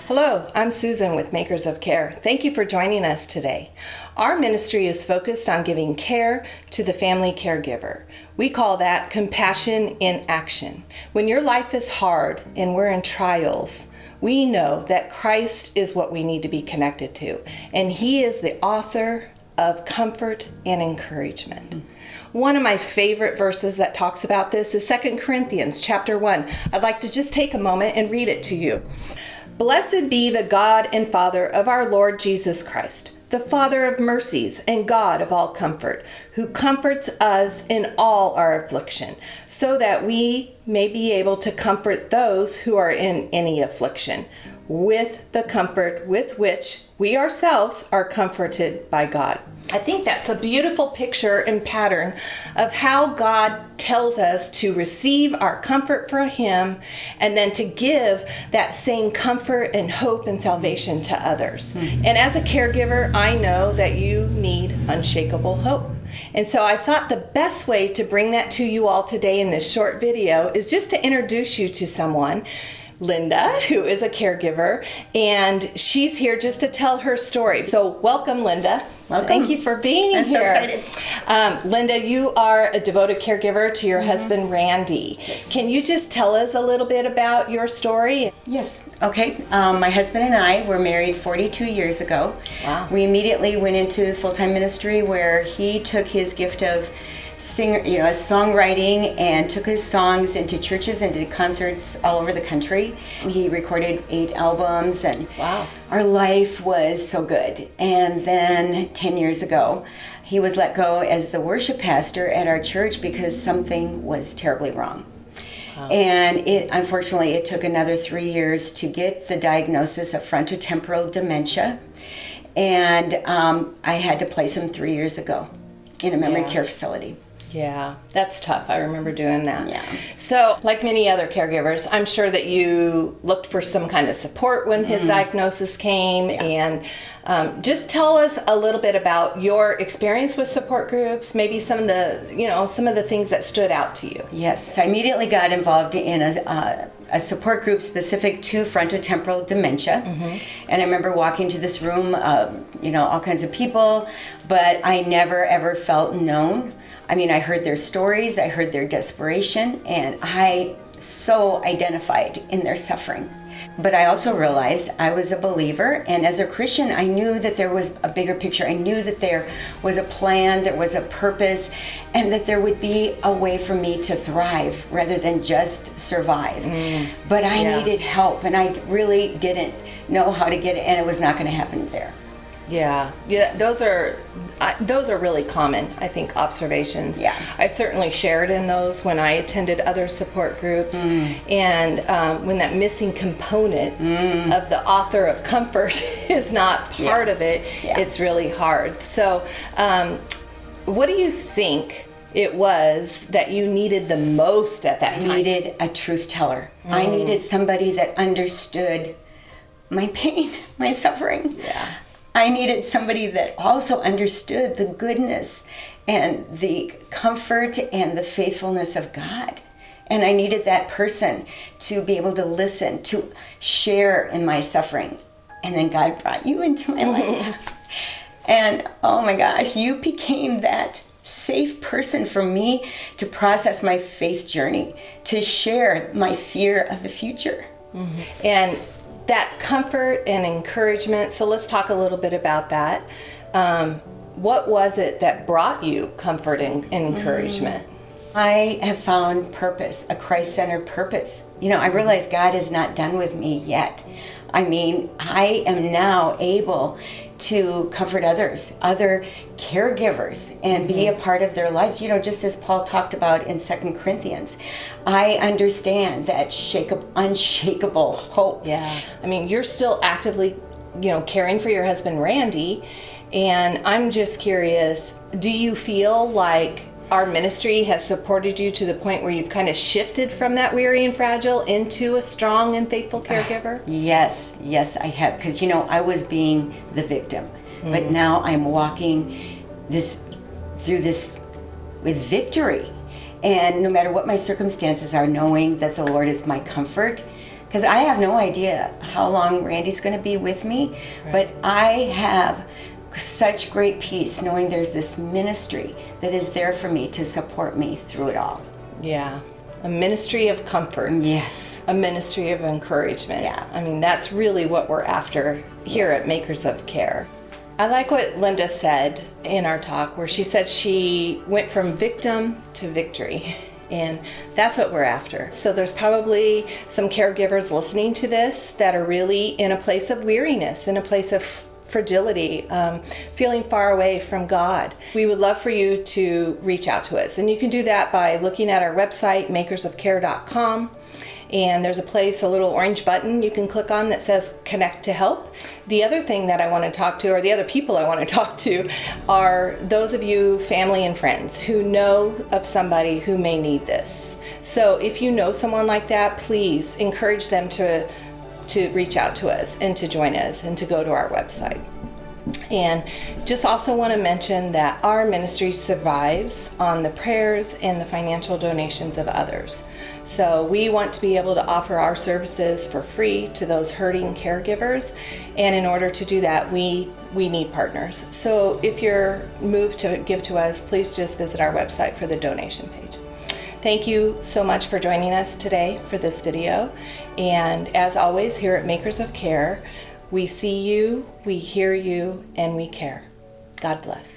Hello, I'm Susan with Makers of Care. Thank you for joining us today. Our ministry is focused on giving care to the family caregiver. We call that compassion in action. When your life is hard and we're in trials, we know that Christ is what we need to be connected to, and He is the author of comfort and encouragement. One of my favorite verses that talks about this is 2 Corinthians chapter 1. I'd like to just take a moment and read it to you. Blessed be the God and Father of our Lord Jesus Christ, the Father of mercies and God of all comfort, who comforts us in all our affliction, so that we may be able to comfort those who are in any affliction, with the comfort with which we ourselves are comforted by God. I think that's a beautiful picture and pattern of how God tells us to receive our comfort from Him and then to give that same comfort and hope and salvation to others. Mm-hmm. And as a caregiver, I know that you need unshakable hope. And so I thought the best way to bring that to you all today in this short video is just to introduce you to someone, Linda, who is a caregiver, and she's here just to tell her story. So welcome, Linda. Welcome. Thank you for being I'm here. I'm so excited. Linda, you are a devoted caregiver to your husband, Randy. Yes. Can you just tell us a little bit about your story? Yes. Okay. My husband and I were married 42 years ago. Wow. We immediately went into full-time ministry where he took his gift of songwriting and took his songs into churches and did concerts all over the country. He recorded 8 albums, and Wow. our life was so good. And then 10 years ago, he was let go as the worship pastor at our church because something was terribly wrong. Wow. And unfortunately, it took another 3 years to get the diagnosis of frontotemporal dementia. And I had to place him 3 years ago in a memory care facility. Yeah, that's tough. I remember doing that. Yeah. So, like many other caregivers, I'm sure that you looked for some kind of support when his diagnosis came. Yeah. And just tell us a little bit about your experience with support groups, maybe some of the things that stood out to you. Yes, I immediately got involved in a support group specific to frontotemporal dementia. Mm-hmm. And I remember walking to this room, all kinds of people, but I never ever felt known. I mean, I heard their stories, I heard their desperation, and I so identified in their suffering. But I also realized I was a believer, and as a Christian, I knew that there was a bigger picture. I knew that there was a plan, there was a purpose, and that there would be a way for me to thrive rather than just survive. But I needed help, and I really didn't know how to get it, and it was not going to happen there. Yeah, those are really common, I think, observations. Yeah. I certainly shared in those when I attended other support groups, and when that missing component of the author of comfort is not part of it, it's really hard. So, what do you think it was that you needed the most at that time? I needed a truth teller. I needed somebody that understood my pain, my suffering. Yeah. I needed somebody that also understood the goodness and the comfort and the faithfulness of God. And I needed that person to be able to listen, to share in my suffering. And then God brought you into my life. And oh my gosh, you became that safe person for me to process my faith journey, to share my fear of the future. Mm-hmm. And that comfort and encouragement, so let's talk a little bit about that. What was it that brought you comfort and encouragement? I have found purpose, a Christ-centered purpose. I realize God is not done with me yet. I mean, I am now able to comfort others, other caregivers, and be a part of their lives. Just as Paul talked about in 2 Corinthians, I understand that unshakable hope. Yeah. I mean, you're still actively, caring for your husband, Randy, and I'm just curious, do you feel like our ministry has supported you to the point where you've kind of shifted from that weary and fragile into a strong and faithful caregiver? Yes, I have. Because, I was being the victim. But now I'm walking through this with victory. And no matter what my circumstances are, knowing that the Lord is my comfort, because I have no idea how long Randy's going to be with me, but I have such great peace knowing there's this ministry that is there for me to support me through it all. Yeah. A ministry of comfort. Yes. A ministry of encouragement. Yeah. I mean, that's really what we're after here at Makers of Care. I like what Linda said in our talk, where she said she went from victim to victory. And that's what we're after. So there's probably some caregivers listening to this that are really in a place of weariness, in a place of fragility, feeling far away from God. We would love for you to reach out to us. And you can do that by looking at our website, makersofcare.com. And there's a place, a little orange button you can click on that says Connect to Help. The other thing that I want to talk to, or the other people I want to talk to, are those of you, family and friends, who know of somebody who may need this. So if you know someone like that, please encourage them to reach out to us and to join us and to go to our website. And just also want to mention that our ministry survives on the prayers and the financial donations of others. So we want to be able to offer our services for free to those hurting caregivers. And in order to do that, we need partners. So if you're moved to give to us, please just visit our website for the donation page. Thank you so much for joining us today for this video. And as always, here at Makers of Care, we see you, we hear you, and we care. God bless.